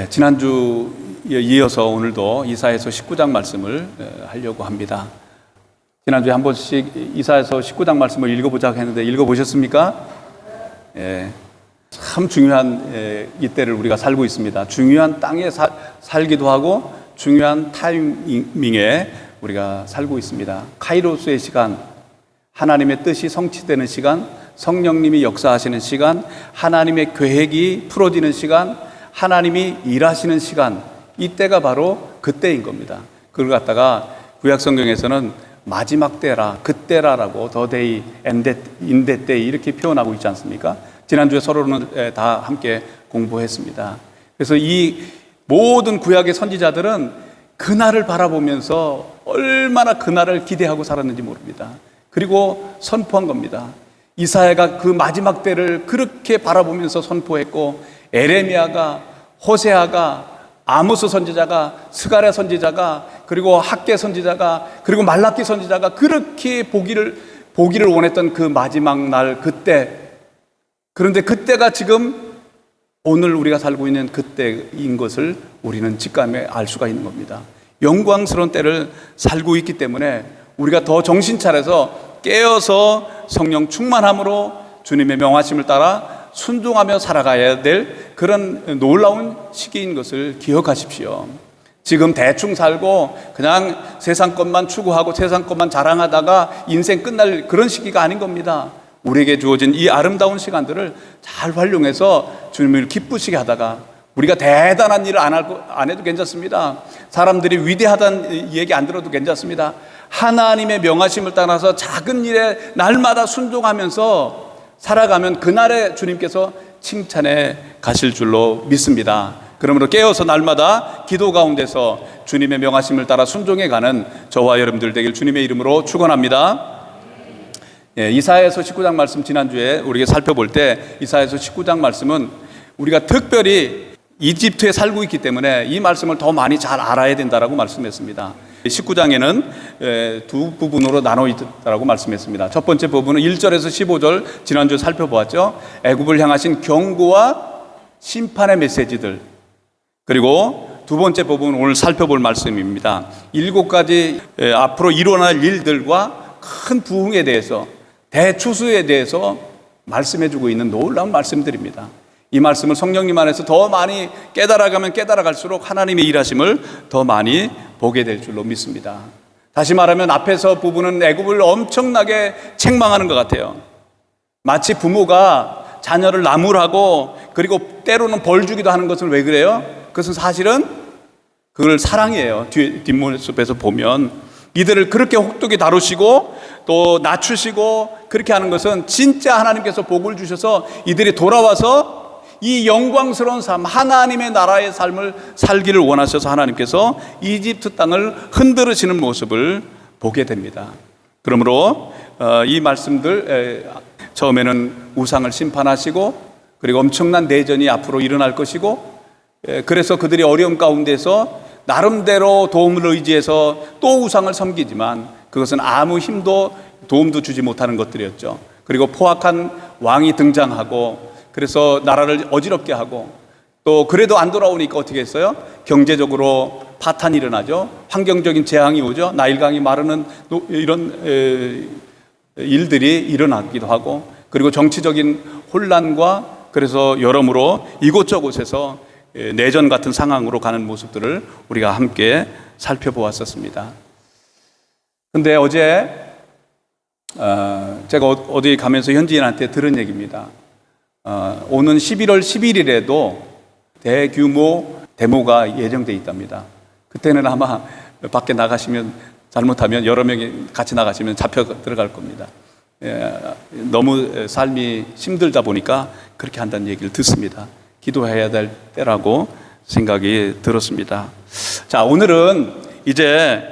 지난주에 이어서 오늘도 이사야서 19장 말씀을 하려고 합니다. 지난주에 한 번씩 이사야서 19장 말씀을 읽어보자고 했는데 읽어보셨습니까? 참 중요한 이때를 우리가 살고 있습니다. 중요한 땅에 살기도 하고 중요한 타이밍에 우리가 살고 있습니다. 카이로스의 시간, 하나님의 뜻이 성취되는 시간, 성령님이 역사하시는 시간, 하나님의 계획이 풀어지는 시간, 하나님이 일하시는 시간, 이때가 바로 그때인 겁니다. 그걸 갖다가 구약 성경에서는 마지막 때라, 그때라라고 the day, in that day 이렇게 표현하고 있지 않습니까? 지난주에 서로는 다 함께 공부했습니다. 그래서 이 모든 구약의 선지자들은 그날을 바라보면서 얼마나 그날을 기대하고 살았는지 모릅니다. 그리고 선포한 겁니다. 이사야가 그 마지막 때를 그렇게 바라보면서 선포했고, 에레미야가, 호세아가, 아모스 선지자가, 스가랴 선지자가, 그리고 학개 선지자가, 그리고 말라기 선지자가 그렇게 보기를 원했던 그 마지막 날 그때, 그런데 그때가 지금 오늘 우리가 살고 있는 그때인 것을 우리는 직감에 알 수가 있는 겁니다. 영광스러운 때를 살고 있기 때문에 우리가 더 정신 차려서 깨어서 성령 충만함으로 주님의 명하심을 따라 순종하며 살아가야 될 그런 놀라운 시기인 것을 기억하십시오. 지금 대충 살고 그냥 세상 것만 추구하고 세상 것만 자랑하다가 인생 끝날 그런 시기가 아닌 겁니다. 우리에게 주어진 이 아름다운 시간들을 잘 활용해서 주님을 기쁘시게 하다가, 우리가 대단한 일을 안 해도 괜찮습니다. 사람들이 위대하다는 얘기 안 들어도 괜찮습니다. 하나님의 명하심을 따라서 작은 일에 날마다 순종하면서 살아가면 그날에 주님께서 칭찬해 가실 줄로 믿습니다. 그러므로 깨어서 날마다 기도 가운데서 주님의 명하심을 따라 순종해가는 저와 여러분들 되길 주님의 이름으로 축원합니다. 이사야서 19장 말씀 지난주에 우리가 살펴볼 때 이사야서 19장 말씀은 우리가 특별히 이집트에 살고 있기 때문에 이 말씀을 더 많이 잘 알아야 된다라고 말씀했습니다. 19장에는 두 부분으로 나눠 있다라고 말씀했습니다. 첫 번째 부분은 1절에서 15절 지난주에 살펴보았죠. 애굽을 향하신 경고와 심판의 메시지들, 그리고 두 번째 부분은 오늘 살펴볼 말씀입니다. 7가지 앞으로 일어날 일들과 큰 부흥에 대해서, 대추수에 대해서 말씀해주고 있는 놀라운 말씀들입니다. 이 말씀을 성령님 안에서 더 많이 깨달아가면 깨달아갈수록 하나님의 일하심을 더 많이 보게 될 줄로 믿습니다. 다시 말하면 앞에서 부부는 애굽을 엄청나게 책망하는 것 같아요. 마치 부모가 자녀를 나무라고, 그리고 때로는 벌 주기도 하는 것은 왜 그래요? 그것은 사실은 그걸 사랑이에요. 뒷모습에서 보면 이들을 그렇게 혹독히 다루시고 또 낮추시고 그렇게 하는 것은 진짜 하나님께서 복을 주셔서 이들이 돌아와서 이 영광스러운 삶, 하나님의 나라의 삶을 살기를 원하셔서 하나님께서 이집트 땅을 흔들으시는 모습을 보게 됩니다. 그러므로 이 말씀들, 처음에는 우상을 심판하시고, 그리고 엄청난 내전이 앞으로 일어날 것이고, 그래서 그들이 어려움 가운데서 나름대로 도움을 의지해서 또 우상을 섬기지만 그것은 아무 힘도 도움도 주지 못하는 것들이었죠. 그리고 포악한 왕이 등장하고, 그래서 나라를 어지럽게 하고, 또 그래도 안 돌아오니까 어떻게 했어요? 경제적으로 파탄이 일어나죠. 환경적인 재앙이 오죠. 나일강이 마르는 이런 일들이 일어나기도 하고, 그리고 정치적인 혼란과, 그래서 여러모로 이곳저곳에서 내전 같은 상황으로 가는 모습들을 우리가 함께 살펴보았었습니다. 근데 어제 제가 어디 가면서 현지인한테 들은 얘기입니다. 오는 11월 11일에도 대규모 데모가 예정되어 있답니다. 그때는 아마 밖에 나가시면, 잘못하면 여러 명이 같이 나가시면 잡혀 들어갈 겁니다. 너무 삶이 힘들다 보니까 그렇게 한다는 얘기를 듣습니다. 기도해야 될 때라고 생각이 들었습니다. 자, 오늘은 이제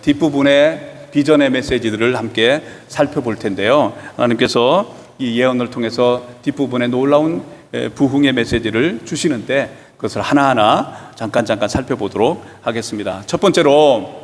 뒷부분의 비전의 메시지들을 함께 살펴볼 텐데요. 하나님께서 이 예언을 통해서 뒷부분에 놀라운 부흥의 메시지를 주시는데 그것을 하나하나 잠깐 살펴보도록 하겠습니다. 첫 번째로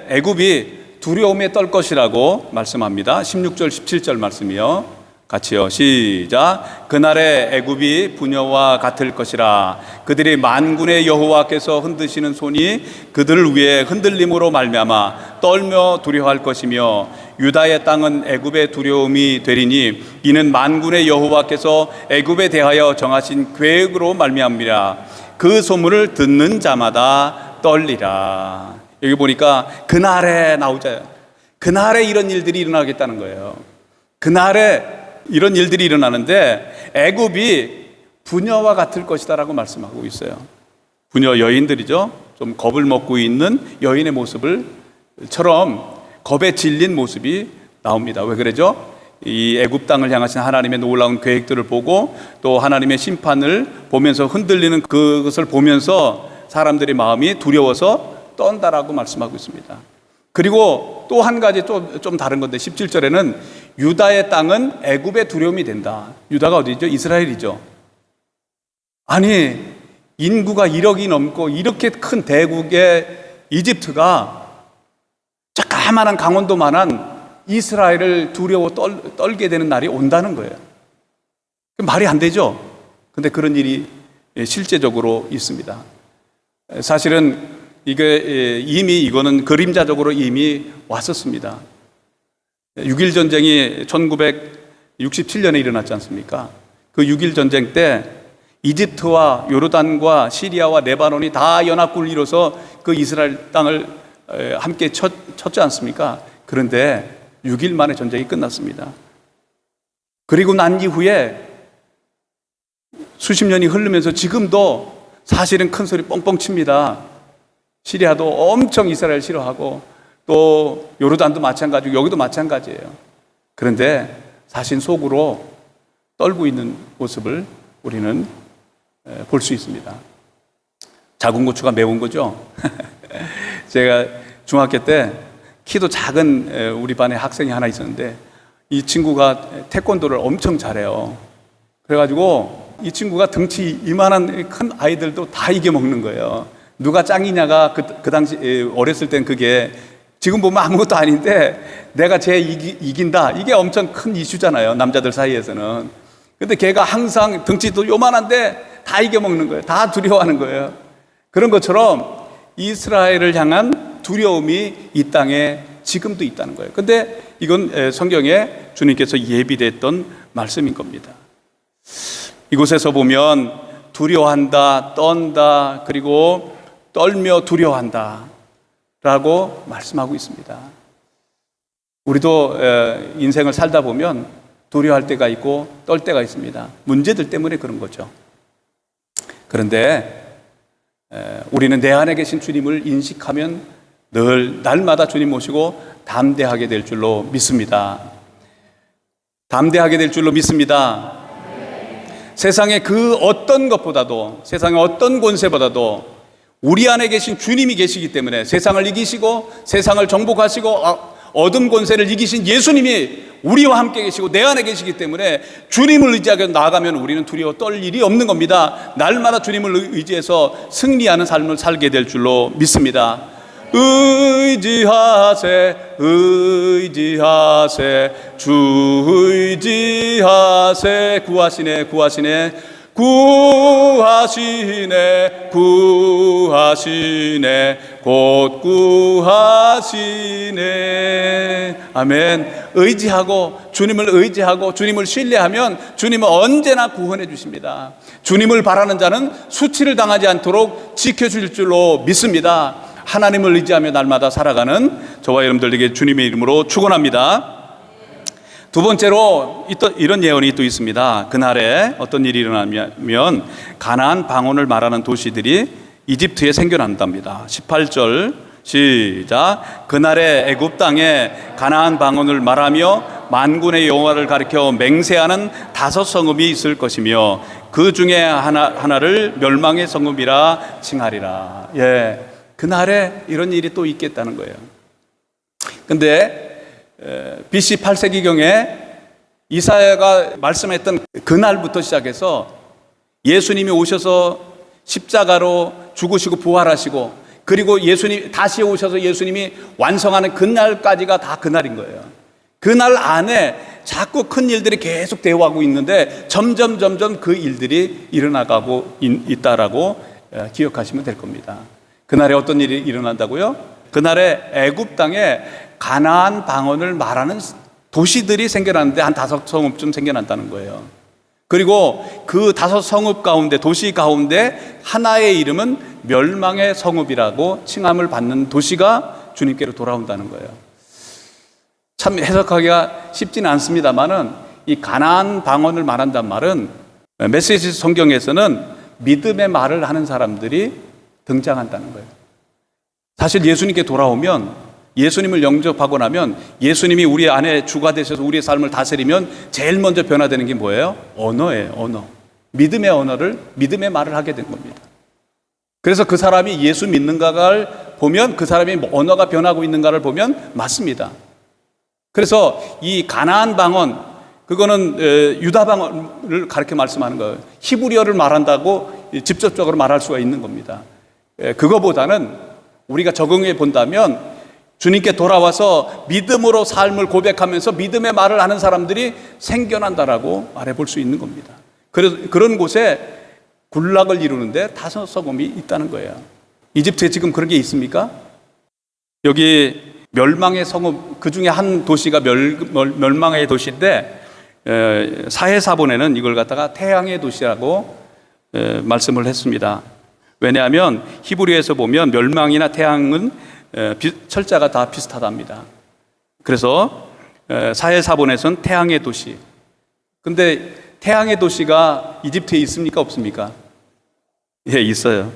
애굽이 두려움에 떨 것이라고 말씀합니다. 16절 17절 말씀이요. 같이요. 시작. 그날에 애굽이 부녀와 같을 것이라. 그들이 만군의 여호와께서 흔드시는 손이 그들을 위해 흔들림으로 말미암아 떨며 두려워할 것이며 유다의 땅은 애굽의 두려움이 되리니 이는 만군의 여호와께서 애굽에 대하여 정하신 계획으로 말미암으리라. 그 소문을 듣는 자마다 떨리라. 여기 보니까 그날에 나오잖아요. 그날에 이런 일들이 일어나겠다는 거예요. 그날에 이런 일들이 일어나는데 애굽이 부녀와 같을 것이다라고 말씀하고 있어요. 부녀 여인들이죠. 좀 겁을 먹고 있는 여인의 모습을처럼 겁에 질린 모습이 나옵니다. 왜 그러죠? 이 애굽 땅을 향하신 하나님의 놀라운 계획들을 보고 또 하나님의 심판을 보면서 흔들리는 그것을 보면서 사람들의 마음이 두려워서 떤다라고 말씀하고 있습니다. 그리고 또 한 가지 좀 다른 건데 17절에는 유다의 땅은 애굽의 두려움이 된다. 유다가 어디죠? 이스라엘이죠. 아니 인구가 1억이 넘고 이렇게 큰 대국의 이집트가 조그마한 강원도만한 이스라엘을 두려워 떨게 되는 날이 온다는 거예요. 말이 안 되죠. 근데 그런 일이 실제적으로 있습니다. 사실은 이거는 그림자적으로 이미 왔었습니다. 6.1 전쟁이 1967년에 일어났지 않습니까? 그 6.1 전쟁 때 이집트와 요르단과 시리아와 레바논이 다 연합군을 이뤄서 그 이스라엘 땅을 함께 쳤지 않습니까? 그런데 6일 만에 전쟁이 끝났습니다. 그리고 난 이후에 수십 년이 흐르면서 지금도 사실은 큰 소리 뻥뻥 칩니다. 시리아도 엄청 이스라엘 싫어하고 또 요르단도 마찬가지고 여기도 마찬가지예요. 그런데 사실 속으로 떨고 있는 모습을 우리는 볼 수 있습니다. 작은 고추가 매운 거죠. 제가 중학교 때 키도 작은 우리 반에 학생이 하나 있었는데 이 친구가 태권도를 엄청 잘해요. 그래가지고 이 친구가 덩치 이만한 큰 아이들도 다 이겨먹는 거예요. 누가 짱이냐가 그 당시 어렸을 땐 그게 지금 보면 아무것도 아닌데 내가 쟤 이긴다 이게 엄청 큰 이슈잖아요. 남자들 사이에서는. 근데 걔가 항상 덩치도 요만한데 다 이겨먹는 거예요. 다 두려워하는 거예요. 그런 것처럼 이스라엘을 향한 두려움이 이 땅에 지금도 있다는 거예요. 근데 이건 성경에 주님께서 예비됐던 말씀인 겁니다. 이곳에서 보면 두려워한다, 떤다, 그리고 떨며 두려워한다 라고 말씀하고 있습니다. 우리도 인생을 살다 보면 두려워할 때가 있고 떨 때가 있습니다. 문제들 때문에 그런 거죠. 그런데 우리는 내 안에 계신 주님을 인식하면 늘 날마다 주님 모시고 담대하게 될 줄로 믿습니다. 담대하게 될 줄로 믿습니다. 세상의 그 어떤 것보다도, 세상의 어떤 권세보다도 우리 안에 계신 주님이 계시기 때문에 세상을 이기시고 세상을 정복하시고 어둠 권세를 이기신 예수님이 우리와 함께 계시고 내 안에 계시기 때문에 주님을 의지하게 나아가면 우리는 두려워 떨 일이 없는 겁니다. 날마다 주님을 의지해서 승리하는 삶을 살게 될 줄로 믿습니다. 의지하세, 의지하세, 주 의지하세. 구하시네, 구하시네, 구하시네, 구하시네, 곧 구하시네. 아멘. 의지하고 주님을 의지하고 주님을 신뢰하면 주님은 언제나 구원해 주십니다. 주님을 바라는 자는 수치를 당하지 않도록 지켜줄 줄로 믿습니다. 하나님을 의지하며 날마다 살아가는 저와 여러분들에게 주님의 이름으로 축원합니다. 두 번째로 이런 예언이 또 있습니다. 그날에 어떤 일이 일어나면 가나안 방언을 말하는 도시들이 이집트에 생겨난답니다. 18절 시작. 그날에 애굽 땅에 가나안 방언을 말하며 만군의 여호와를 가리켜 맹세하는 5 성읍이 있을 것이며 그 중에 하나를 멸망의 성읍이라 칭하리라. 예, 그날에 이런 일이 또 있겠다는 거예요. 근데 BC 8세기경에 이사야가 말씀했던 그날부터 시작해서 예수님이 오셔서 십자가로 죽으시고 부활하시고 그리고 예수님 다시 오셔서 예수님이 완성하는 그날까지가 다 그날인 거예요. 그날 안에 자꾸 큰 일들이 계속 대화하고 있는데 점점 그 일들이 일어나가고 있다라고 기억하시면 될 겁니다. 그날에 어떤 일이 일어난다고요? 그날에 애굽 땅에 가나안 방언을 말하는 도시들이 생겨났는데 한 5성읍쯤 생겨난다는 거예요. 그리고 그 5성읍 가운데, 도시 가운데 하나의 이름은 멸망의 성읍이라고 칭함을 받는 도시가 주님께로 돌아온다는 거예요. 참 해석하기가 쉽지는 않습니다만은 이 가나안 방언을 말한단 말은 메시지 성경에서는 믿음의 말을 하는 사람들이 등장한다는 거예요. 사실 예수님께 돌아오면, 예수님을 영접하고 나면, 예수님이 우리 안에 주가 되셔서 우리의 삶을 다스리면 제일 먼저 변화되는 게 뭐예요? 언어예요. 언어. 믿음의 언어를, 믿음의 말을 하게 된 겁니다. 그래서 그 사람이 예수 믿는가를 보면, 그 사람이 언어가 변하고 있는가를 보면 맞습니다. 그래서 이 가나안 방언, 그거는 유다 방언을 가르쳐 말씀하는 거예요. 히브리어를 말한다고 직접적으로 말할 수가 있는 겁니다. 그거보다는 우리가 적응해 본다면 주님께 돌아와서 믿음으로 삶을 고백하면서 믿음의 말을 하는 사람들이 생겨난다라고 말해볼 수 있는 겁니다. 그래서 그런 곳에 군락을 이루는데 5성읍이 있다는 거예요. 이집트에 지금 그런 게 있습니까? 여기 멸망의 성읍, 그 중에 한 도시가 멸망의 도시인데, 사해사본에는 이걸 갖다가 태양의 도시라고 말씀을 했습니다. 왜냐하면 히브리어에서 보면 멸망이나 태양은 철자가 다 비슷하답니다. 그래서 사해사본에서는 태양의 도시. 근데 태양의 도시가 이집트에 있습니까? 없습니까? 예, 있어요.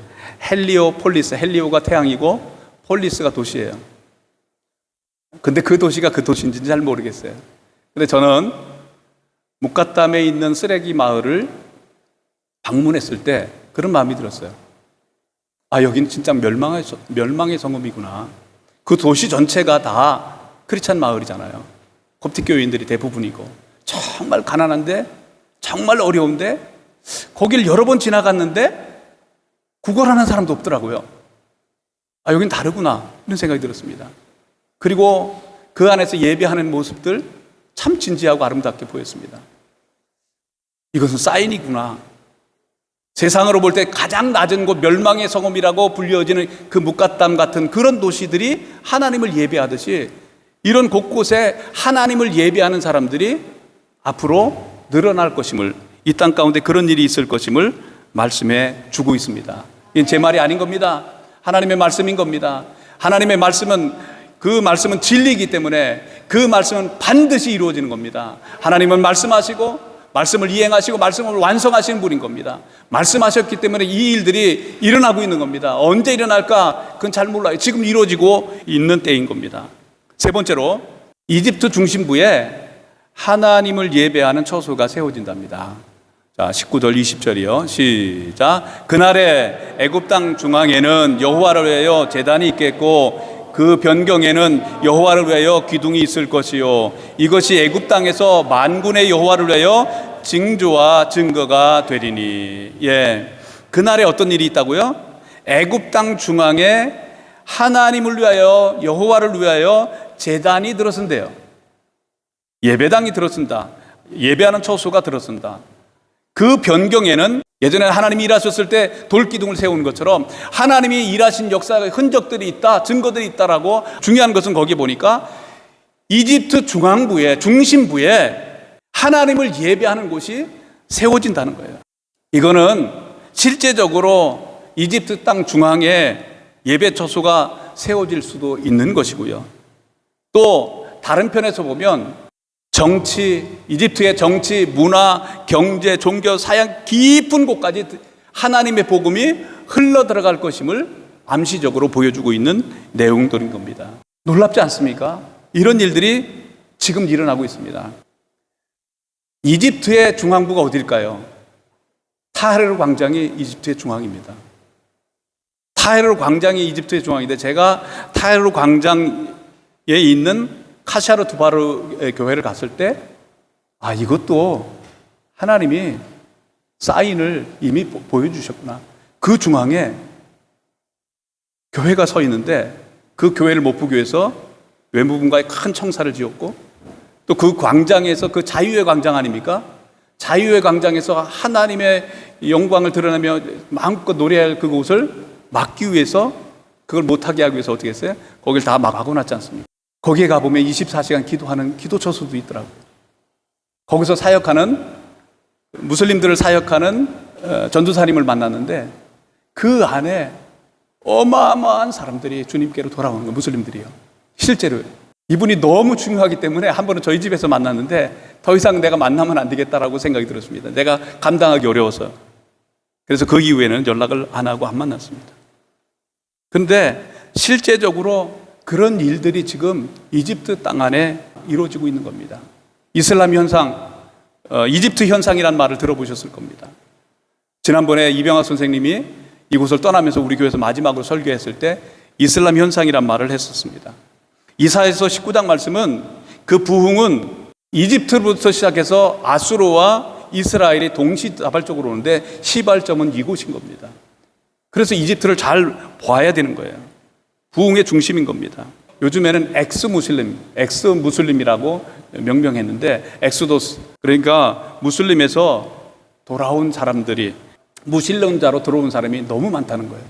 헬리오폴리스, 헬리오가 태양이고 폴리스가 도시예요. 근데 그 도시가 그 도시인지는 잘 모르겠어요. 근데 저는 묵갓담에 있는 쓰레기 마을을 방문했을 때 그런 마음이 들었어요. 아, 여기는 진짜 멸망의 성읍이구나. 그 도시 전체가 다 크리스찬 마을이잖아요. koptic 교인들이 대부분이고 정말 가난한데, 정말 어려운데, 거길 여러 번 지나갔는데 구걸하는 사람도 없더라고요. 아, 여긴 다르구나, 이런 생각이 들었습니다. 그리고 그 안에서 예배하는 모습들 참 진지하고 아름답게 보였습니다. 이것은 사인이구나. 세상으로 볼 때 가장 낮은 곳, 멸망의 성읍이라고 불려지는 그 묵갓담 같은 그런 도시들이 하나님을 예배하듯이, 이런 곳곳에 하나님을 예배하는 사람들이 앞으로 늘어날 것임을, 이 땅 가운데 그런 일이 있을 것임을 말씀해 주고 있습니다. 이건 제 말이 아닌 겁니다. 하나님의 말씀인 겁니다. 하나님의 말씀은, 그 말씀은 진리이기 때문에 그 말씀은 반드시 이루어지는 겁니다. 하나님은 말씀하시고 말씀을 이행하시고 말씀을 완성하시는 분인 겁니다. 말씀하셨기 때문에 이 일들이 일어나고 있는 겁니다. 언제 일어날까? 그건 잘 몰라요. 지금 이루어지고 있는 때인 겁니다. 세 번째로, 이집트 중심부에 하나님을 예배하는 처소가 세워진답니다. 자, 19절 20절이요. 시작. 그날에 애굽 땅 중앙에는 여호와를 위하여 제단이 있겠고 그 변경에는 여호와를 위하여 기둥이 있을 것이요, 이것이 애굽 땅에서 만군의 여호와를 위하여 징조와 증거가 되리니. 예, 그날에 어떤 일이 있다고요? 애굽 땅 중앙에 하나님을 위하여, 여호와를 위하여 제단이 들어선대요. 예배당이 들어선다. 예배하는 처소가 들어선다. 그 변경에는, 예전에 하나님이 일하셨을 때 돌기둥을 세우는 것처럼 하나님이 일하신 역사의 흔적들이 있다, 증거들이 있다라고. 중요한 것은 거기 보니까 이집트 중앙부에, 중심부에 하나님을 예배하는 곳이 세워진다는 거예요. 이거는 실제적으로 이집트 땅 중앙에 예배 처소가 세워질 수도 있는 것이고요. 또 다른 편에서 보면 정치, 이집트의 정치, 문화, 경제, 종교, 사양 깊은 곳까지 하나님의 복음이 흘러 들어갈 것임을 암시적으로 보여주고 있는 내용들인 겁니다. 놀랍지 않습니까? 이런 일들이 지금 일어나고 있습니다. 이집트의 중앙부가 어딜까요? 타헤르 광장이 이집트의 중앙입니다. 타헤르 광장이 이집트의 중앙인데, 제가 타헤르 광장에 있는 카샤르 두바르 교회를 갔을 때, 아, 이것도 하나님이 사인을 이미 보여주셨구나. 그 중앙에 교회가 서 있는데, 그 교회를 못 보기 위해서 외무분과에 큰 청사를 지었고, 또 그 광장에서, 그 자유의 광장 아닙니까? 자유의 광장에서 하나님의 영광을 드러내며 마음껏 노래할 그곳을 막기 위해서, 그걸 못하게 하기 위해서 어떻게 했어요? 거길 다 막아놨지 않습니까? 거기에 가보면 24시간 기도하는 기도처소도 있더라고요. 거기서 사역하는, 무슬림들을 사역하는 전도사님을 만났는데 그 안에 어마어마한 사람들이 주님께로 돌아오는 거예요. 무슬림들이요. 실제로 이분이 너무 중요하기 때문에 한 번은 저희 집에서 만났는데 더 이상 내가 만나면 안 되겠다라고 생각이 들었습니다. 내가 감당하기 어려워서. 그래서 그 이후에는 연락을 안 하고 안 만났습니다. 그런데 실제적으로 그런 일들이 지금 이집트 땅 안에 이루어지고 있는 겁니다. 이슬람 현상, 이집트 현상이라는 말을 들어보셨을 겁니다. 지난번에 이병학 선생님이 이곳을 떠나면서 우리 교회에서 마지막으로 설교했을 때 이슬람 현상이란 말을 했었습니다. 이사야서 19장 말씀은 그 부흥은 이집트로부터 시작해서 아수르와 이스라엘이 동시다발적으로 오는데 시발점은 이곳인 겁니다. 그래서 이집트를 잘 봐야 되는 거예요. 부흥의 중심인 겁니다. 요즘에는 엑스 무슬림이라고 명명했는데, 엑소도스, 그러니까 무슬림에서 돌아온 사람들이 무신론자로 들어온 사람이 너무 많다는 거예요.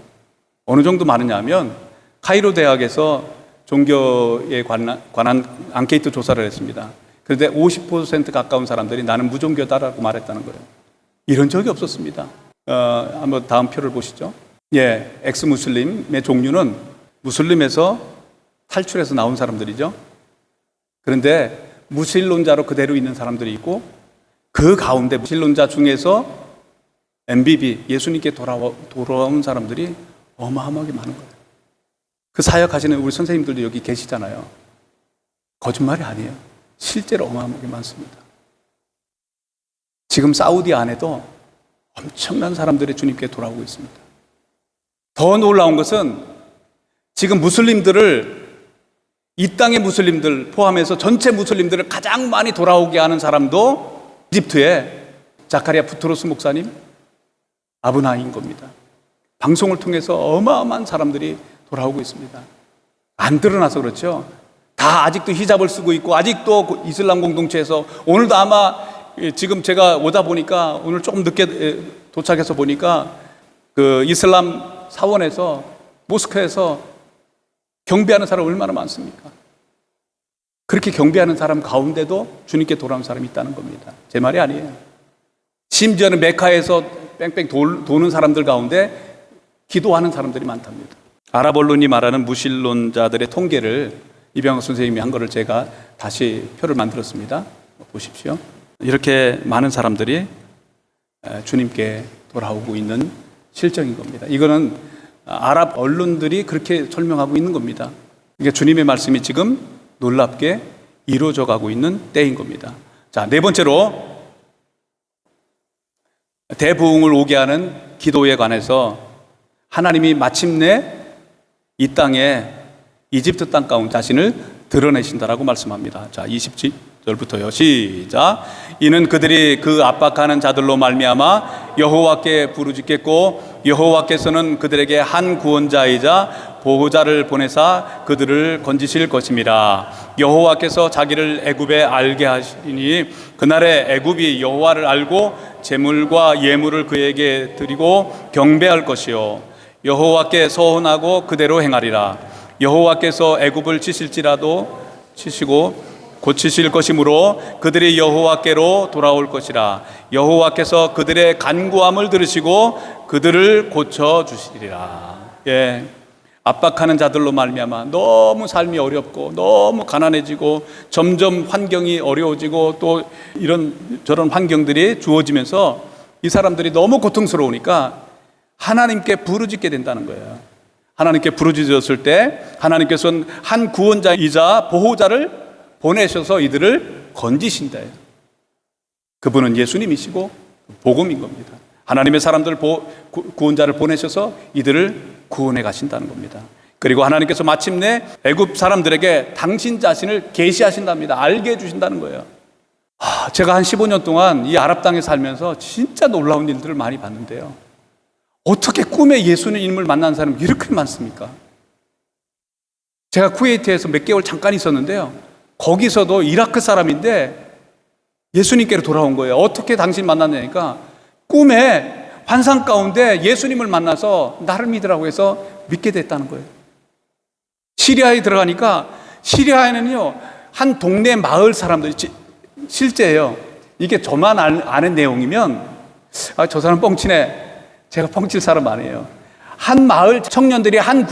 어느 정도 많으냐 하면 카이로 대학에서 종교에 관한 앙케이트 조사를 했습니다. 그런데 50% 가까운 사람들이 나는 무종교다라고 말했다는 거예요. 이런 적이 없었습니다. 한번 다음 표를 보시죠. 예, 엑스 무슬림의 종류는 무슬림에서 탈출해서 나온 사람들이죠. 그런데 무신론자로 그대로 있는 사람들이 있고, 그 가운데 무신론자 중에서 MBB, 예수님께 돌아온 사람들이 어마어마하게 많은 거예요. 그 사역하시는 우리 선생님들도 여기 계시잖아요. 거짓말이 아니에요. 실제로 어마어마하게 많습니다. 지금 사우디 안에도 엄청난 사람들이 주님께 돌아오고 있습니다. 더 놀라운 것은 지금 무슬림들을, 이 땅의 무슬림들 포함해서 전체 무슬림들을 가장 많이 돌아오게 하는 사람도 이집트의 자카리아 부트로스 목사님, 아브나인 겁니다. 방송을 통해서 어마어마한 사람들이 돌아오고 있습니다. 안 드러나서 그렇죠. 다 아직도 히잡을 쓰고 있고, 아직도 이슬람 공동체에서, 오늘도 아마 지금 제가 오다 보니까, 오늘 조금 늦게 도착해서 보니까 그 이슬람 사원에서, 모스크에서 경배하는 사람 얼마나 많습니까? 그렇게 경배하는 사람 가운데도 주님께 돌아온 사람이 있다는 겁니다. 제 말이 아니에요. 심지어는 메카에서 뺑뺑 도는 사람들 가운데 기도하는 사람들이 많답니다. 아랍 언론이 말하는 무신론자들의 통계를 이병학 선생님이 한 거를 제가 다시 표를 만들었습니다. 보십시오. 이렇게 많은 사람들이 주님께 돌아오고 있는 실정인 겁니다. 이거는 아랍 언론들이 그렇게 설명하고 있는 겁니다. 그러니까 주님의 말씀이 지금 놀랍게 이루어져 가고 있는 때인 겁니다. 자, 네 번째로 대부흥을 오게 하는 기도에 관해서 하나님이 마침내 이 땅에, 이집트 땅 가운데 자신을 드러내신다라고 말씀합니다. 자, 20절부터요. 시작. 이는 그들이 그 압박하는 자들로 말미암아 여호와께 부르짖겠고, 여호와께서는 그들에게 한 구원자이자 보호자를 보내사 그들을 건지실 것임이라. 여호와께서 자기를 애굽에 알게 하시니 그날에 애굽이 여호와를 알고 제물과 예물을 그에게 드리고 경배할 것이요, 여호와께 서원하고 그대로 행하리라. 여호와께서 애굽을 치실지라도 치시고 고치실 것이므로 그들이 여호와께로 돌아올 것이라. 여호와께서 그들의 간구함을 들으시고 그들을 고쳐 주시리라. 예, 압박하는 자들로 말미암아 너무 삶이 어렵고 너무 가난해지고 점점 환경이 어려워지고 또 이런 저런 환경들이 주어지면서 이 사람들이 너무 고통스러우니까 하나님께 부르짖게 된다는 거예요. 하나님께 부르짖었을 때 하나님께서는 한 구원자이자 보호자를 보내셔서 이들을 건지신다요. 그분은 예수님이시고 복음인 겁니다. 하나님의 사람들 구원자를 보내셔서 이들을 구원해 가신다는 겁니다. 그리고 하나님께서 마침내 애굽 사람들에게 당신 자신을 계시하신답니다. 알게 해주신다는 거예요. 제가 한 15년 동안 이 아랍 땅에 살면서 진짜 놀라운 일들을 많이 봤는데요. 어떻게 꿈에 예수님을 만난 사람이 이렇게 많습니까? 제가 쿠웨이트에서 몇 개월 잠깐 있었는데요. 거기서도 이라크 사람인데 예수님께로 돌아온 거예요. 어떻게 당신 만났냐니까 꿈에 환상 가운데 예수님을 만나서 나를 믿으라고 해서 믿게 됐다는 거예요. 시리아에 들어가니까 시리아에는요, 한 동네 마을 사람들이 실제예요. 이게 저만 아는 내용이면 저 사람 뻥치네. 제가 뻥칠 사람 아니에요. 한 마을 청년들이 한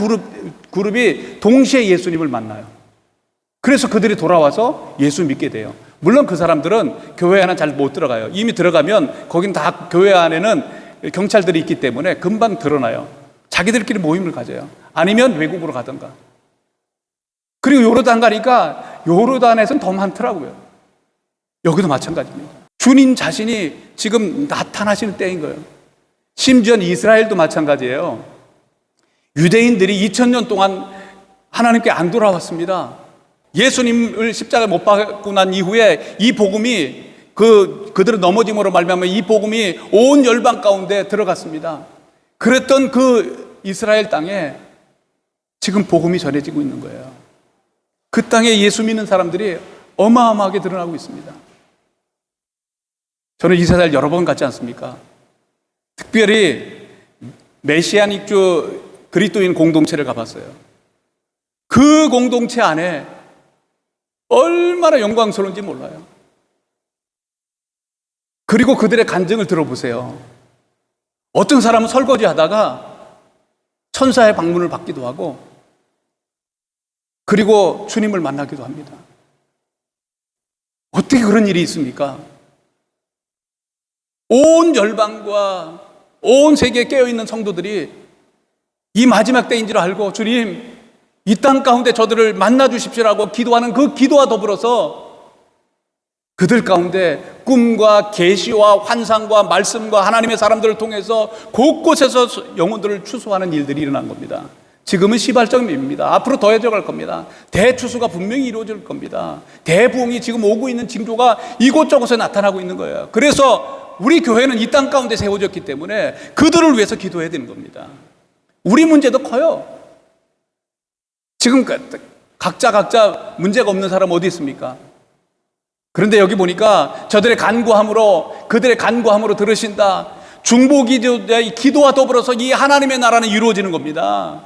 그룹이 동시에 예수님을 만나요. 그래서 그들이 돌아와서 예수 믿게 돼요. 물론 그 사람들은 교회 안에 잘 못 들어가요. 이미 들어가면 거긴 다 교회 안에는 경찰들이 있기 때문에 금방 드러나요. 자기들끼리 모임을 가져요. 아니면 외국으로 가든가. 그리고 요르단 가니까 요르단에서는 더 많더라고요. 여기도 마찬가지입니다. 주님 자신이 지금 나타나시는 때인 거예요. 심지어 이스라엘도 마찬가지예요. 유대인들이 2000년 동안 하나님께 안 돌아왔습니다. 예수님을 십자가에 못 박고 난 이후에 이 복음이 그들의 넘어짐으로 말미암아 이 복음이 온 열방 가운데 들어갔습니다. 그랬던 그 이스라엘 땅에 지금 복음이 전해지고 있는 거예요. 그 땅에 예수 믿는 사람들이 어마어마하게 드러나고 있습니다. 저는 이스라엘 여러 번 갔지 않습니까? 특별히 메시아닉주 그리스도인 공동체를 가봤어요. 그 공동체 안에 얼마나 영광스러운지 몰라요. 그리고 그들의 간증을 들어보세요. 어떤 사람은 설거지 하다가 천사의 방문을 받기도 하고, 그리고 주님을 만나기도 합니다. 어떻게 그런 일이 있습니까? 온 열방과 온 세계에 깨어있는 성도들이 이 마지막 때인 줄 알고 주님, 이 땅 가운데 저들을 만나 주십시오라고 기도하는 그 기도와 더불어서 그들 가운데 꿈과 계시와 환상과 말씀과 하나님의 사람들을 통해서 곳곳에서 영혼들을 추수하는 일들이 일어난 겁니다. 지금은 시발점입니다. 앞으로 더해져 갈 겁니다. 대추수가 분명히 이루어질 겁니다. 대부흥이 지금 오고 있는 징조가 이곳저곳에 나타나고 있는 거예요. 그래서 우리 교회는 이 땅 가운데 세워졌기 때문에 그들을 위해서 기도해야 되는 겁니다. 우리 문제도 커요. 지금 각자 문제가 없는 사람 어디 있습니까? 그런데 여기 보니까 저들의 간구함으로, 그들의 간구함으로 들으신다. 중보기도의 기도와 더불어서 이 하나님의 나라는 이루어지는 겁니다.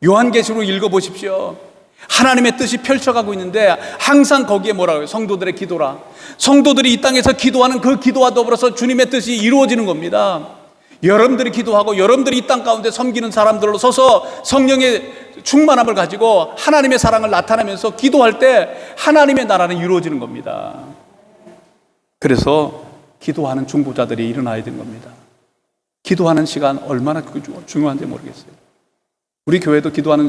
요한계시록 읽어보십시오. 하나님의 뜻이 펼쳐가고 있는데 항상 거기에 뭐라고요? 성도들의 기도라. 성도들이 이 땅에서 기도하는 그 기도와 더불어서 주님의 뜻이 이루어지는 겁니다. 여러분들이 기도하고 여러분들이 이 땅 가운데 섬기는 사람들로 서서 성령의 충만함을 가지고 하나님의 사랑을 나타내면서 기도할 때 하나님의 나라는 이루어지는 겁니다. 그래서 기도하는 중보자들이 일어나야 되는 겁니다. 기도하는 시간 얼마나 중요한지 모르겠어요. 우리 교회도 기도하는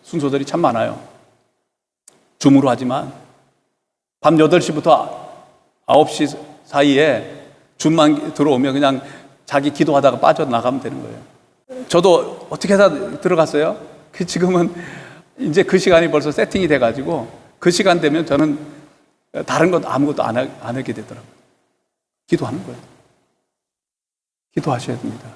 순서들이 참 많아요. 줌으로 하지만 밤 8시부터 9시 사이에 줌만 들어오면 그냥 자기 기도하다가 빠져나가면 되는 거예요. 저도 어떻게 해서 들어갔어요? 지금은 이제 그 시간이 벌써 세팅이 돼가지고 그 시간 되면 저는 다른 것 아무것도 안 하게 되더라고요. 기도하는 거예요. 기도하셔야 됩니다.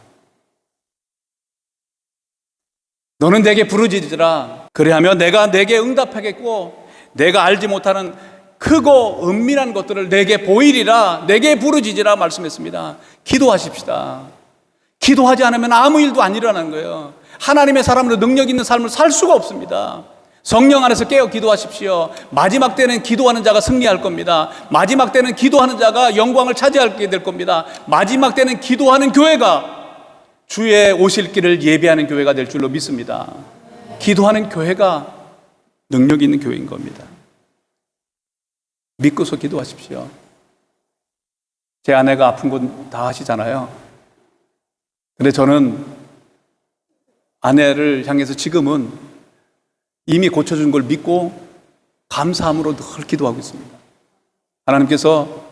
너는 내게 부르짖으라. 그래하면 내가 내게 응답하겠고 내가 알지 못하는 크고 은밀한 것들을 내게 보이리라. 내게 부르짖으라 말씀했습니다. 기도하십시다. 기도하지 않으면 아무 일도 안 일어나는 거예요. 하나님의 사람으로 능력 있는 삶을 살 수가 없습니다. 성령 안에서 깨어 기도하십시오. 마지막 때는 기도하는 자가 승리할 겁니다. 마지막 때는 기도하는 자가 영광을 차지하게 될 겁니다. 마지막 때는 기도하는 교회가 주의 오실 길을 예배하는 교회가 될 줄로 믿습니다. 기도하는 교회가 능력 있는 교회인 겁니다. 믿고서 기도하십시오. 제 아내가 아픈 건 다 아시잖아요. 근데 저는 아내를 향해서 지금은 이미 고쳐준 걸 믿고 감사함으로 늘 기도하고 있습니다. 하나님께서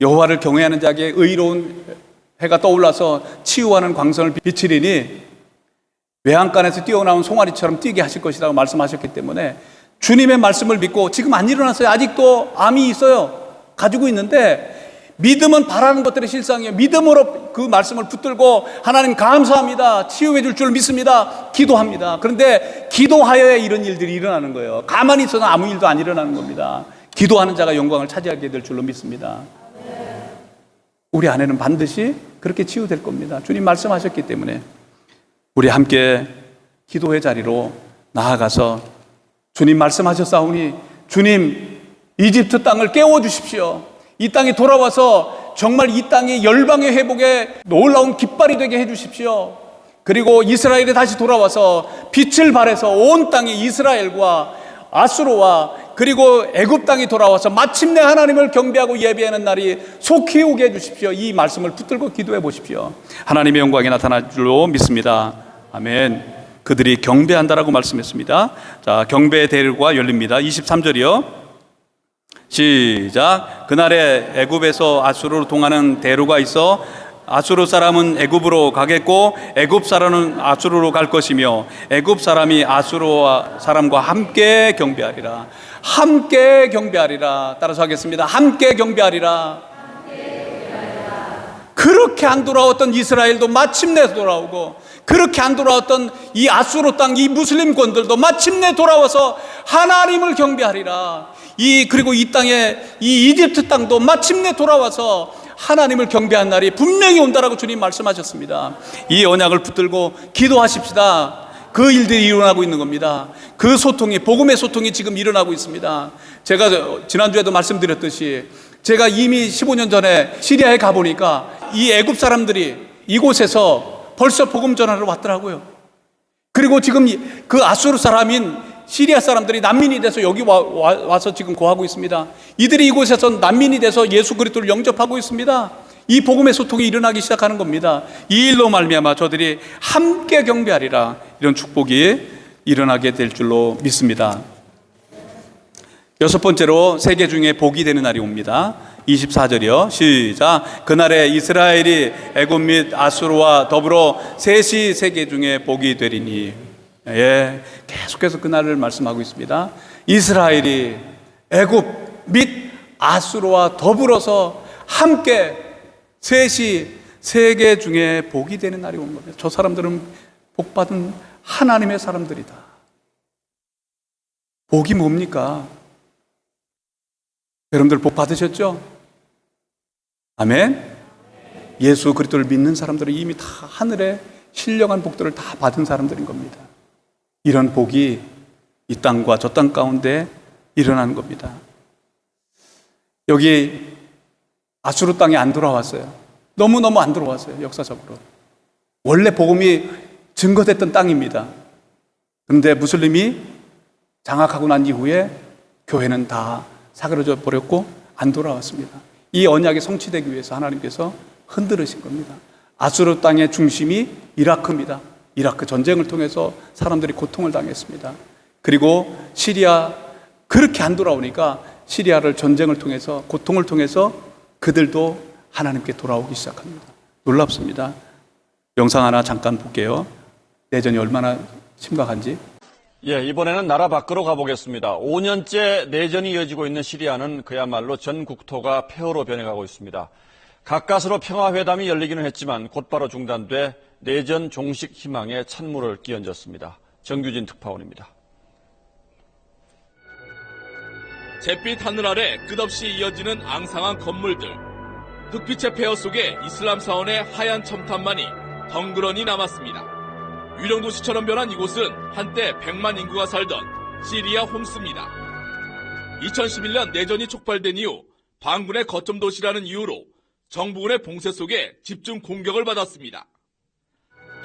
여호와를 경외하는 자에게 의로운 해가 떠올라서 치유하는 광선을 비치리니 외양간에서 뛰어나온 송아리처럼 뛰게 하실 것이라고 말씀하셨기 때문에 주님의 말씀을 믿고 지금 안 일어났어요. 아직도 암이 있어요. 가지고 있는데 믿음은 바라는 것들의 실상이에요. 믿음으로 그 말씀을 붙들고 하나님 감사합니다, 치유해 줄 줄 믿습니다, 기도합니다. 그런데 기도하여야 이런 일들이 일어나는 거예요. 가만히 있어서 아무 일도 안 일어나는 겁니다. 기도하는 자가 영광을 차지하게 될 줄로 믿습니다. 우리 안에는 반드시 그렇게 치유될 겁니다. 주님 말씀하셨기 때문에 우리 함께 기도의 자리로 나아가서 주님 말씀하셨사오니 주님 이집트 땅을 깨워주십시오. 이 땅에 돌아와서 정말 이 땅이 열방의 회복에 놀라운 깃발이 되게 해주십시오. 그리고 이스라엘이 다시 돌아와서 빛을 발해서 온 땅이 이스라엘과 아수르와 그리고 애굽 땅이 돌아와서 마침내 하나님을 경배하고 예배하는 날이 속히 오게 해주십시오. 이 말씀을 붙들고 기도해 보십시오. 하나님의 영광이 나타날 줄로 믿습니다. 아멘. 그들이 경배한다라고 말씀했습니다. 자, 경배의 대회가 열립니다. 23절이요. 시작. 그날에 애굽에서 아수르로 통하는 대로가 있어 아수르 사람은 애굽으로 가겠고 애굽 사람은 아수르로 갈 것이며 애굽 사람이 아수르 사람과 함께 경배하리라. 함께 경배하리라. 따라서 하겠습니다. 함께 경배하리라. 그렇게 안 돌아왔던 이스라엘도 마침내 돌아오고, 그렇게 안 돌아왔던 이 아수르 땅, 이 무슬림권들도 마침내 돌아와서 하나님을 경배하리라. 그리고 이 땅에 이 이집트 땅도 마침내 돌아와서 하나님을 경배한 날이 분명히 온다라고 주님 말씀하셨습니다. 이 언약을 붙들고 기도하십시다. 그 일들이 일어나고 있는 겁니다. 그 소통이, 복음의 소통이 지금 일어나고 있습니다. 제가 지난주에도 말씀드렸듯이 제가 이미 15년 전에 시리아에 가보니까 이 애굽 사람들이 이곳에서 벌써 복음 전하러 왔더라고요. 그리고 지금 그 아수르 사람인 시리아 사람들이 난민이 돼서 여기 와서 지금 거하고 있습니다. 이들이 이곳에서 난민이 돼서 예수 그리스도를 영접하고 있습니다. 이 복음의 소통이 일어나기 시작하는 겁니다. 이 일로 말미암아 저들이 함께 경배하리라. 이런 축복이 일어나게 될 줄로 믿습니다. 여섯 번째로 세계 중에 복이 되는 날이 옵니다. 24절이요. 시작. 그날에 이스라엘이 애굽 및 아수르와 더불어 셋이 세계 중에 복이 되리니. 예, 계속해서 그날을 말씀하고 있습니다. 이스라엘이 애굽 및 아수르와 더불어서 함께 셋이 세계 중에 복이 되는 날이 온 겁니다. 저 사람들은 복받은 하나님의 사람들이다. 복이 뭡니까? 여러분들 복 받으셨죠? 아멘. 예수 그리스도를 믿는 사람들은 이미 다 하늘의 신령한 복들을 다 받은 사람들인 겁니다. 이런 복이 이 땅과 저 땅 가운데 일어나는 겁니다. 여기 아수르 땅에 안 돌아왔어요. 너무너무 안 들어왔어요. 역사적으로 원래 복음이 증거됐던 땅입니다. 그런데 무슬림이 장악하고 난 이후에 교회는 다 사그러져 버렸고 안 돌아왔습니다. 이 언약이 성취되기 위해서 하나님께서 흔들으신 겁니다. 아수르 땅의 중심이 이라크입니다. 이라크 전쟁을 통해서 사람들이 고통을 당했습니다. 그리고 시리아, 그렇게 안 돌아오니까 시리아를 전쟁을 통해서, 고통을 통해서 그들도 하나님께 돌아오기 시작합니다. 놀랍습니다. 영상 하나 잠깐 볼게요. 내전이 얼마나 심각한지. 예, 이번에는 나라 밖으로 가보겠습니다. 5년째 내전이 이어지고 있는 시리아는 그야말로 전 국토가 폐허로 변해가고 있습니다. 가까스로 평화회담이 열리기는 했지만 곧바로 중단돼 내전 종식 희망에 찬물을 끼얹었습니다. 정규진 특파원입니다. 잿빛 하늘 아래 끝없이 이어지는 앙상한 건물들. 흑빛의 폐허 속에 이슬람 사원의 하얀 첨탑만이 덩그러니 남았습니다. 유령도시처럼 변한 이곳은 한때 100만 인구가 살던 시리아 홈스입니다. 2011년 내전이 촉발된 이후 반군의 거점 도시라는 이유로 정부군의 봉쇄 속에 집중 공격을 받았습니다.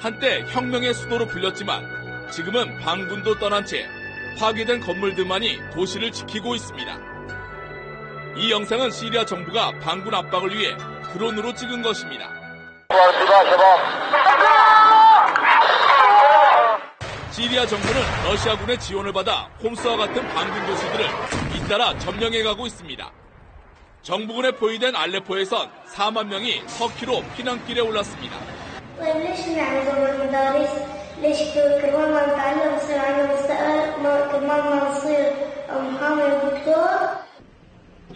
한때 혁명의 수도로 불렸지만 지금은 반군도 떠난 채 파괴된 건물들만이 도시를 지키고 있습니다. 이 영상은 시리아 정부가 반군 압박을 위해 드론으로 찍은 것입니다. 시리아 정부는 러시아군의 지원을 받아 홈스와 같은 반군 도시들을 잇따라 점령해가고 있습니다. 정부군에 포위된 알레포에선 4만 명이 터키로 피난길에 올랐습니다.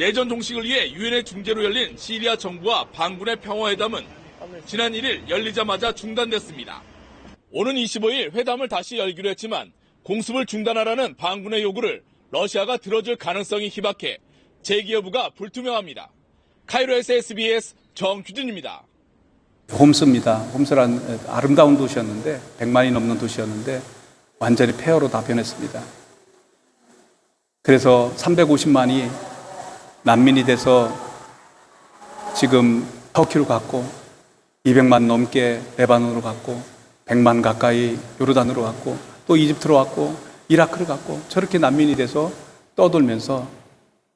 내전 종식을 위해 유엔의 중재로 열린 시리아 정부와 반군의 평화회담은 지난 1일 열리자마자 중단됐습니다. 오는 25일 회담을 다시 열기로 했지만 공습을 중단하라는 반군의 요구를 러시아가 들어줄 가능성이 희박해 재기 여부가 불투명합니다. 카이로에서 SBS 정규진입니다. 홈스입니다. 홈스란 아름다운 도시였는데 100만이 넘는 도시였는데 완전히 폐허로 다 변했습니다. 그래서 350만이 난민이 돼서 지금 터키로 갔고 200만 넘게 레바논으로 갔고 100만 가까이 요르단으로 갔고 또 이집트로 갔고 이라크로 갔고 저렇게 난민이 돼서 떠돌면서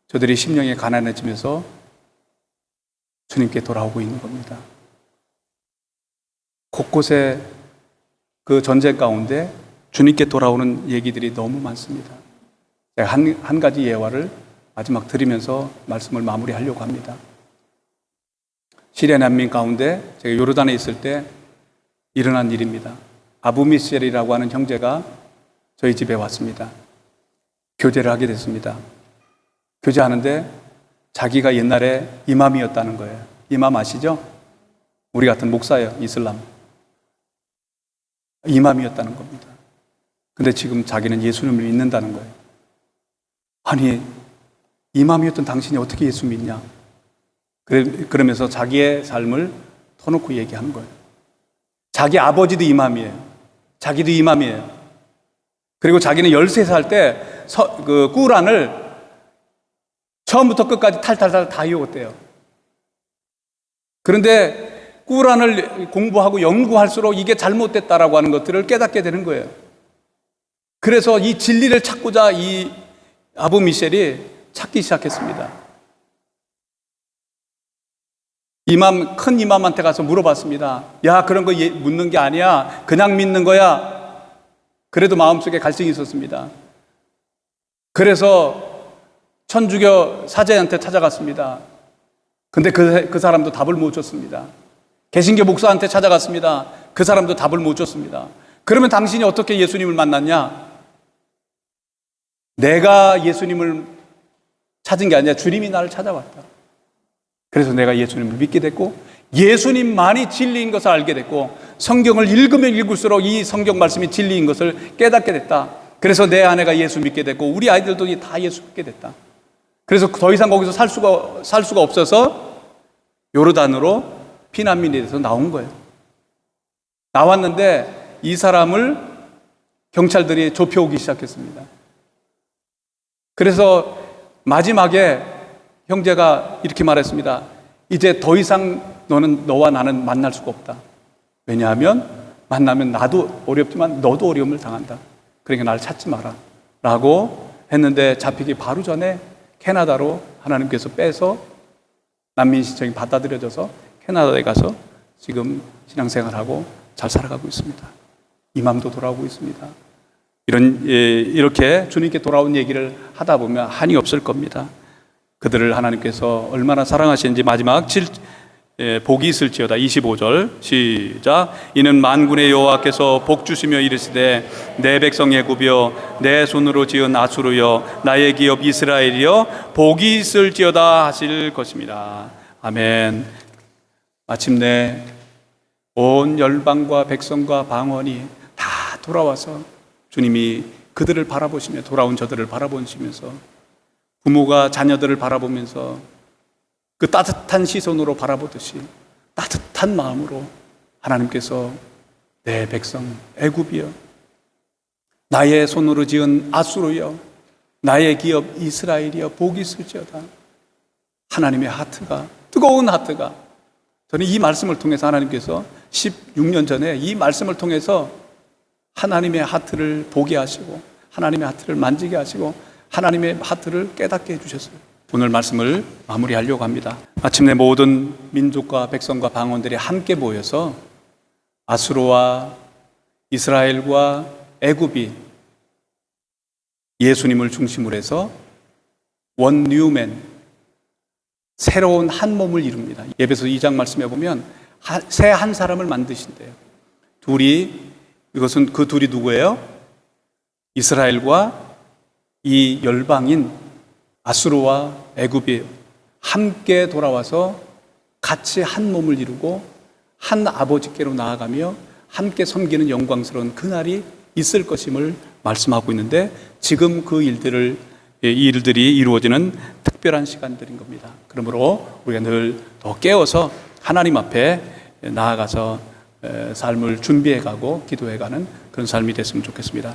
저들이 심령이 가난해지면서 주님께 돌아오고 있는 겁니다. 곳곳에 그 전쟁 가운데 주님께 돌아오는 얘기들이 너무 많습니다. 제가 한 가지 예화를 마지막 드리면서 말씀을 마무리하려고 합니다. 시리아 난민 가운데 제가 요르단에 있을 때 일어난 일입니다. 아부미셀이라고 하는 형제가 저희 집에 왔습니다. 교제를 하게 됐습니다. 교제하는데 자기가 옛날에 이맘이었다는 거예요. 이맘 아시죠? 우리 같은 목사예요. 이슬람. 이맘이었다는 겁니다. 근데 지금 자기는 예수님을 믿는다는 거예요. 아니, 이맘이었던 당신이 어떻게 예수 믿냐? 그러면서 자기의 삶을 터놓고 얘기하는 거예요. 자기 아버지도 이맘이에요. 자기도 이맘이에요. 그리고 자기는 13살 때 그 꾸란을 처음부터 끝까지 탈탈탈 다 읽었대요. 그런데 꾸란을 공부하고 연구할수록 이게 잘못됐다라고 하는 것들을 깨닫게 되는 거예요. 그래서 이 진리를 찾고자 이 아부 미셸이 찾기 시작했습니다. 큰 이맘한테 가서 물어봤습니다. 야, 그런 거 묻는 게 아니야. 그냥 믿는 거야. 그래도 마음속에 갈증이 있었습니다. 그래서 천주교 사제한테 찾아갔습니다. 근데 그 사람도 답을 못 줬습니다. 개신교 목사한테 찾아갔습니다. 그 사람도 답을 못 줬습니다. 그러면 당신이 어떻게 예수님을 만났냐? 내가 예수님을 찾은 게 아니라 주님이 나를 찾아왔다. 그래서 내가 예수님을 믿게 됐고 예수님만이 진리인 것을 알게 됐고 성경을 읽으면 읽을수록 이 성경 말씀이 진리인 것을 깨닫게 됐다. 그래서 내 아내가 예수 믿게 됐고 우리 아이들도 다 예수 믿게 됐다. 그래서 더 이상 거기서 살 수가 없어서 요르단으로 피난민이 돼서 나온 거예요. 나왔는데 이 사람을 경찰들이 좁혀오기 시작했습니다. 그래서 마지막에 형제가 이렇게 말했습니다. 이제 더 이상 너와 나는 만날 수가 없다. 왜냐하면 만나면 나도 어렵지만 너도 어려움을 당한다. 그러니까 나를 찾지 마라 라고 했는데 잡히기 바로 전에 캐나다로 하나님께서 빼서 난민 신청이 받아들여져서 캐나다에 가서 지금 신앙생활하고 잘 살아가고 있습니다. 이맘도 돌아오고 있습니다. 이렇게 주님께 돌아온 얘기를 하다 보면 한이 없을 겁니다. 그들을 하나님께서 얼마나 사랑하시는지 마지막 복이 있을지어다 25절 시작. 이는 만군의 여호와께서 복 주시며 이르시되 내 백성 애굽이여 내 손으로 지은 아수르여 나의 기업 이스라엘이여 복이 있을지어다 하실 것입니다. 아멘. 마침내 온 열방과 백성과 방언이 다 돌아와서 주님이 그들을 바라보시며 돌아온 저들을 바라보시면서 부모가 자녀들을 바라보면서 그 따뜻한 시선으로 바라보듯이 따뜻한 마음으로 하나님께서 내 백성 애굽이여 나의 손으로 지은 아수르여 나의 기업 이스라엘이여 복이 있을지어다. 하나님의 하트가 뜨거운 하트가 저는 이 말씀을 통해서 하나님께서 16년 전에 이 말씀을 통해서 하나님의 하트를 보게 하시고 하나님의 하트를 만지게 하시고 하나님의 하트를 깨닫게 해주셨어요. 오늘 말씀을 마무리하려고 합니다. 마침내 모든 민족과 백성과 방언들이 함께 모여서 아수르와 이스라엘과 애굽이 예수님을 중심으로 해서 원 뉴맨 새로운 한 몸을 이룹니다. 에베소 2장 말씀에 보면 새 한 사람을 만드신대요. 이것은 그 둘이 누구예요? 이스라엘과 이 열방인 아수르와 애굽이에요. 함께 돌아와서 같이 한 몸을 이루고 한 아버지께로 나아가며 함께 섬기는 영광스러운 그날이 있을 것임을 말씀하고 있는데, 지금 이 일들이 이루어지는 특별한 시간들인 겁니다. 그러므로 우리가 늘 더 깨어서 하나님 앞에 나아가서 삶을 준비해가고 기도해가는 그런 삶이 됐으면 좋겠습니다.